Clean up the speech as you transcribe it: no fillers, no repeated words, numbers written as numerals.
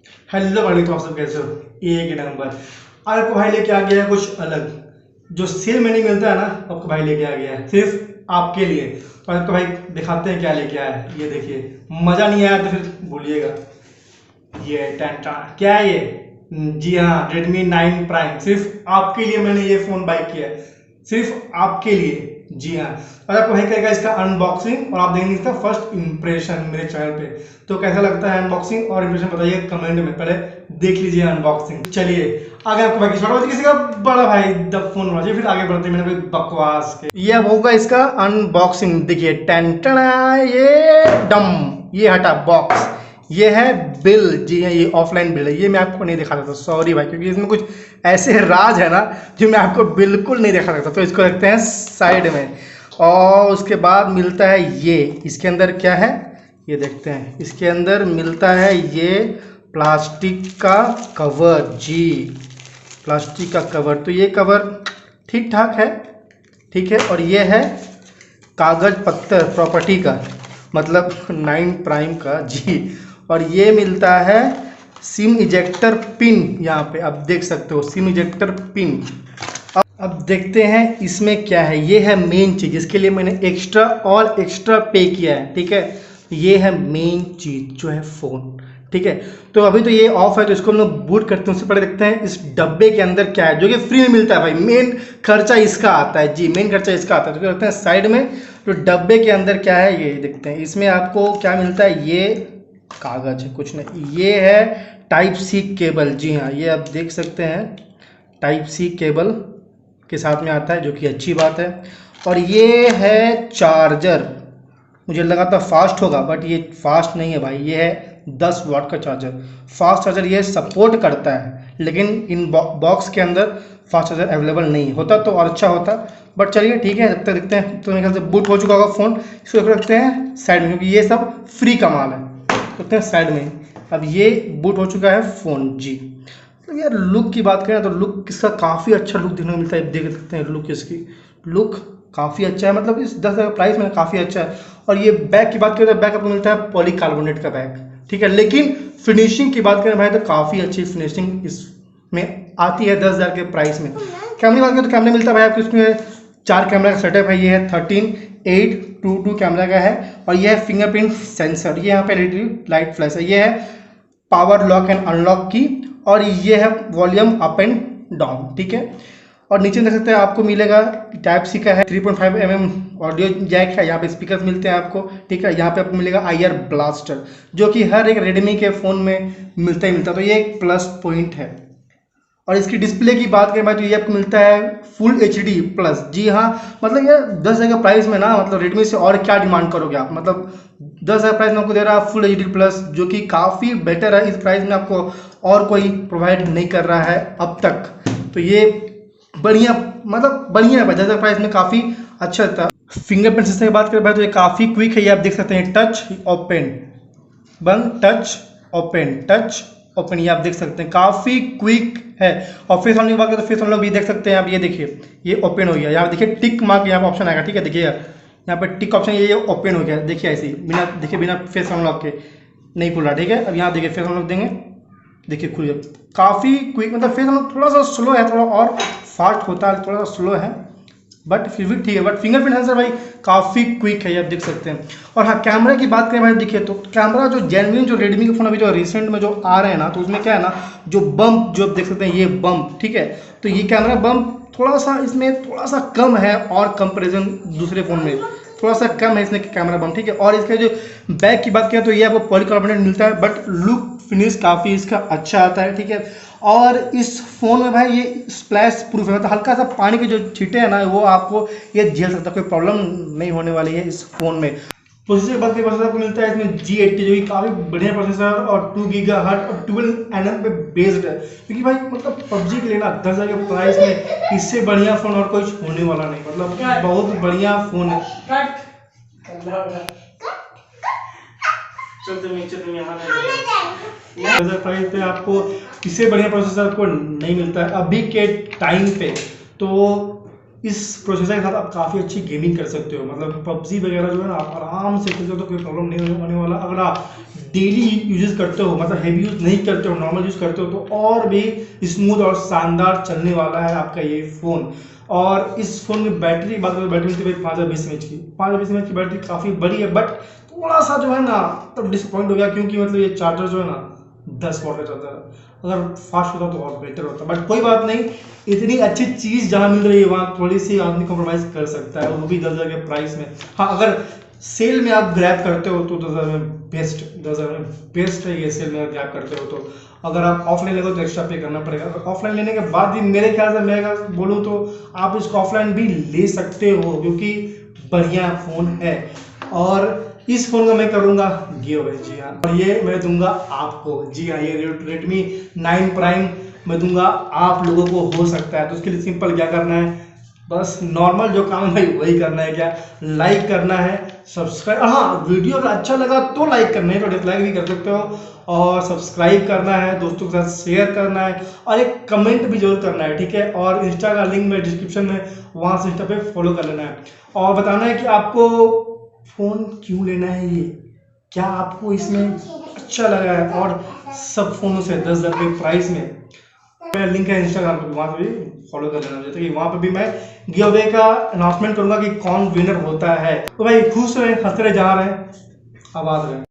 Hello भाई, तो आप सब कैसे हो? एक नंबर। आज आपको भाई लेके आ गया है कुछ अलग, जो सेल में नहीं मिलता है ना, आपको भाई लेके आ गया है सिर्फ आपके लिए। तो आज आपको भाई दिखाते हैं क्या लेके आया है। ये देखिए, मजा नहीं आया तो फिर भूलिएगा। ये टेंटा क्या है ये? जी हाँ, Redmi 9 प्राइम। सिर्फ आपके लिए मैंने ये फोन बाय किया है, सिर्फ आपके लिए। जी हाँ। और आपको भाई करेगा इसका अनबॉक्सिंग और आप देखेंगे इसका फर्स्ट इंप्रेशन मेरे चैनल पे। तो कैसा लगता है अनबॉक्सिंग और इंप्रेशन बताइए कमेंट में। पहले देख लीजिए अनबॉक्सिंग। चलिए आगे आपको भाई छोटा किसी का बड़ा भाई द फोन वाला, फिर आगे बढ़ते हैं मैंने कोई बकवास के। ये अब होगा इसका अनबॉक्सिंग। देखिए टेंटना, ये डम, ये हटा बॉक्स, ये है बिल। जी हाँ, ये ऑफलाइन बिल है। ये मैं आपको नहीं दिखा सकता, सॉरी भाई, क्योंकि इसमें कुछ ऐसे राज है ना जो मैं आपको बिल्कुल नहीं दिखा सकता। तो इसको रखते हैं साइड में। और उसके बाद मिलता है ये, इसके अंदर क्या है ये देखते हैं। इसके अंदर मिलता है ये प्लास्टिक का कवर। जी, प्लास्टिक का कवर। तो ये कवर ठीक ठाक है, ठीक है। और ये है कागज पत्तर प्रॉपर्टी का, मतलब 9 प्राइम का। जी, और ये मिलता है सिम इजेक्टर पिन। यहाँ पे आप देख सकते हो सिम इजेक्टर पिन। अब देखते हैं इसमें क्या है। ये है मेन चीज़, जिसके लिए मैंने एक्स्ट्रा पे किया है, ठीक है। ये है मेन चीज़ जो है फ़ोन, ठीक है। तो अभी तो ये ऑफ है, तो इसको हम लोग बूट करते हैं। उससे पहले देखते हैं इस डब्बे के अंदर क्या है, जो कि फ्री में मिलता है भाई। मेन खर्चा इसका आता है। जी, मेन खर्चा इसका आता है। तो रखते हैं साइड में। तो डब्बे के अंदर क्या है ये देखते हैं। इसमें आपको क्या मिलता है, ये कागज है, कुछ नहीं। ये है टाइप सी केबल। जी हाँ, ये आप देख सकते हैं टाइप सी केबल के साथ में आता है, जो कि अच्छी बात है। और ये है चार्जर। मुझे लगा था फास्ट होगा, बट ये फास्ट नहीं है भाई। ये है 10 वाट का चार्जर। फास्ट चार्जर ये सपोर्ट करता है, लेकिन इन बॉक्स के अंदर फास्ट चार्जर अवेलेबल नहीं होता तो और अच्छा होता। बट चलिए ठीक है, जब तक देखते हैं। तो मेरे ख्याल से बूट हो चुका होगा फ़ोन। इसको रखते हैं साइड में, क्योंकि ये सब फ्री का माल है। रखते हैं साइड में। अब ये बूट हो चुका है फ़ोन। जी, तो यार लुक की बात करें तो लुक इसका काफ़ी अच्छा लुक देखने को मिलता है। देख सकते हैं लुक इसकी, लुक काफ़ी अच्छा है। मतलब इस 10,000 प्राइस में काफ़ी अच्छा है। और ये बैग की बात करें तो बैग आपको मिलता है पॉलीकार्बोनेट का बैग, ठीक है। लेकिन फिनिशिंग की बात करें भाई तो काफ़ी अच्छी फिनिशिंग इसमें आती है 10,000 के प्राइस में। कैमरे की बात करें तो कैमरा मिलता है भाई आपको इसमें 4 कैमरा का सेटअप है। ये है 13:8:2:2 कैमरा का है। और ये है फिंगरप्रिंट सेंसर। ये यहाँ पे एलईडी लाइट फ्लैश है। ये है पावर लॉक एंड अनलॉक की। और ये है वॉल्यूम अप एंड डाउन, ठीक है। और नीचे देख सकते हैं आपको मिलेगा टाइप सी का है, 3.5 mm ऑडियो जैक है। यहाँ पे स्पीकर मिलते हैं आपको, ठीक है। यहाँ पे आपको मिलेगा IR ब्लास्टर, जो कि हर एक रेडमी के फ़ोन में मिलता ही मिलता, तो ये एक प्लस पॉइंट है। और इसकी डिस्प्ले की बात करें भाई तो ये आपको मिलता है फुल HD प्लस। जी हाँ, मतलब ये 10,000 के प्राइस में ना, मतलब रेडमी से और क्या डिमांड करोगे आप। मतलब 10,000 प्राइस में आपको दे रहा है फुल HD प्लस, जो कि काफ़ी बेटर है। इस प्राइस में आपको और कोई प्रोवाइड नहीं कर रहा है अब तक। तो ये बढ़िया, मतलब बढ़िया है। 10,000 प्राइस में काफ़ी अच्छा था। फिंगरप्रिंट सिस्टम की बात करें भाई तो ये काफ़ी क्विक है। ये आप देख सकते हैं, टच ओपन बंद, टच ओपन, टच ओपन। ये आप देख सकते हैं काफ़ी क्विक है। और फेस ऑन की बात करें तो फेस ऑन भी देख सकते हैं आप। ये देखिए ये ओपन हो गया। यहाँ देखिए टिक मार्क यहाँ पर ऑप्शन आएगा, ठीक है। देखिए यहाँ पे टिक ऑप्शन, ये ओपन हो गया। देखिए ऐसे ही बिना, देखिए बिना फेस अनलॉक के नहीं खुल रहा, ठीक है। अब यहाँ देखिए फेस अनलॉक देंगे, देखिए खुल गया। काफ़ी क्विक, मतलब फेस अनलॉक थोड़ा सा स्लो है, थोड़ा और फास्ट होता है, थोड़ा सा स्लो है, बट फिर भी ठीक है। बट फिंगरप्रिंट सेंसर भाई काफ़ी क्विक है, ये आप देख सकते हैं। और हाँ, कैमरा की बात करें भाई, देखिए तो कैमरा जो जेन्युइन जो रेडमी के फ़ोन अभी जो रिसेंट में जो आ रहे हैं ना, तो उसमें क्या है ना, जो बम्प जो आप देख सकते हैं, ये बम्प, ठीक है। तो ये कैमरा बम्प थोड़ा सा इसमें थोड़ा सा कम है, और कंपेरिजन दूसरे फ़ोन में थोड़ा सा कम है इसमें कैमरा बम्प, ठीक है। और इसका जो बैक की बात करें तो ये आपको पॉलीकार्बोनेट मिलता है, बट लुक फिनिश काफ़ी इसका अच्छा आता है, ठीक है। और इस फ़ोन में भाई ये स्प्लैश प्रूफ है, मतलब हल्का सा पानी के जो छींटे हैं ना, वो आपको ये झेल सकता है, कोई प्रॉब्लम नहीं होने वाली है इस फ़ोन में। प्रोसेसर की बात करें, प्रोसेसर आपको मिलता है इसमें G80, जो कि काफ़ी बढ़िया प्रोसेसर और 2 GHz और 12 nm पे बेस्ड है। क्योंकि भाई मतलब PUBG के लिए ना 10,000 के प्राइस में इससे बढ़िया फ़ोन और कुछ होने वाला नहीं, मतलब बहुत बढ़िया फ़ोन है। प्राइस पे आपको इससे बढ़िया प्रोसेसर आपको नहीं मिलता है अभी के टाइम पे। तो इस प्रोसेसर के साथ आप काफ़ी अच्छी गेमिंग कर सकते हो, मतलब PUBG वगैरह जो है ना, आप आराम से खेल सकते हो, कोई प्रॉब्लम नहीं होने वाला। अगर आप डेली यूज करते हो, मतलब हेवी यूज नहीं करते हो, नॉर्मल यूज करते हो, तो और भी स्मूथ और शानदार चलने वाला है आपका ये फ़ोन। और इस फ़ोन में बैटरी बात करें, बैटरी मिलती है 5020 mAh की। 5020 mAh की बैटरी काफ़ी बड़ी है, बट थोड़ा सा जो है ना तब डिसअपॉइंट हो गया, क्योंकि मतलब ये चार्जर जो है ना 10 वाट का चलता है। अगर फास्ट होता तो और बेटर होता, बट कोई बात नहीं, इतनी अच्छी चीज़ जहाँ मिल रही है वहाँ थोड़ी सी आदमी कॉम्प्रोमाइज़ कर सकता है, वो भी 10,000 के प्राइस में। हाँ, अगर सेल में आप ग्रैब करते हो तो 10,000 में बेस्ट, 10,000 में बेस्ट है ये सेल में ग्रैब करते हो तो। अगर आप ऑफलाइन लेते हो तो एक्स्ट्रा पे करना पड़ेगा। ऑफलाइन लेने के बाद भी मेरे ख्याल से मैं अगर बोलूँ तो आप इसको ऑफलाइन भी ले सकते हो, क्योंकि बढ़िया फ़ोन है। और इस फ़ोन का मैं करूँगा गिव अवे, जी हाँ, और ये मैं दूंगा आपको, जी हाँ, ये Redmi 9 प्राइम मैं दूंगा आप लोगों को। हो सकता है तो उसके लिए सिंपल क्या करना है, बस नॉर्मल जो काम है भाई वही करना है। क्या, लाइक करना है, सब्सक्राइब, हाँ वीडियो अगर अच्छा लगा तो लाइक करना है, तो डिसलाइक भी कर सकते हो, और सब्सक्राइब करना है, दोस्तों के साथ शेयर करना है, और एक कमेंट भी जरूर करना है, ठीक है। और इंस्टा का लिंक में डिस्क्रिप्शन में, वहाँ से इंस्टा पे फॉलो कर लेना है, और बताना है कि आपको फ़ोन क्यों लेना है, ये क्या आपको इसमें अच्छा लगा है। और सब फ़ोनों से 10,000 के प्राइस में मेरा लिंक है इंस्टाग्राम पे, वहाँ पे भी फॉलो कर लेना, जैसे कि वहाँ पे भी मैं गिव अवे का अनाउंसमेंट करूँगा कि कौन विनर होता है। तो भाई खुश रहे, हंसते रहे, जा रहे हैं, आबाद रहे।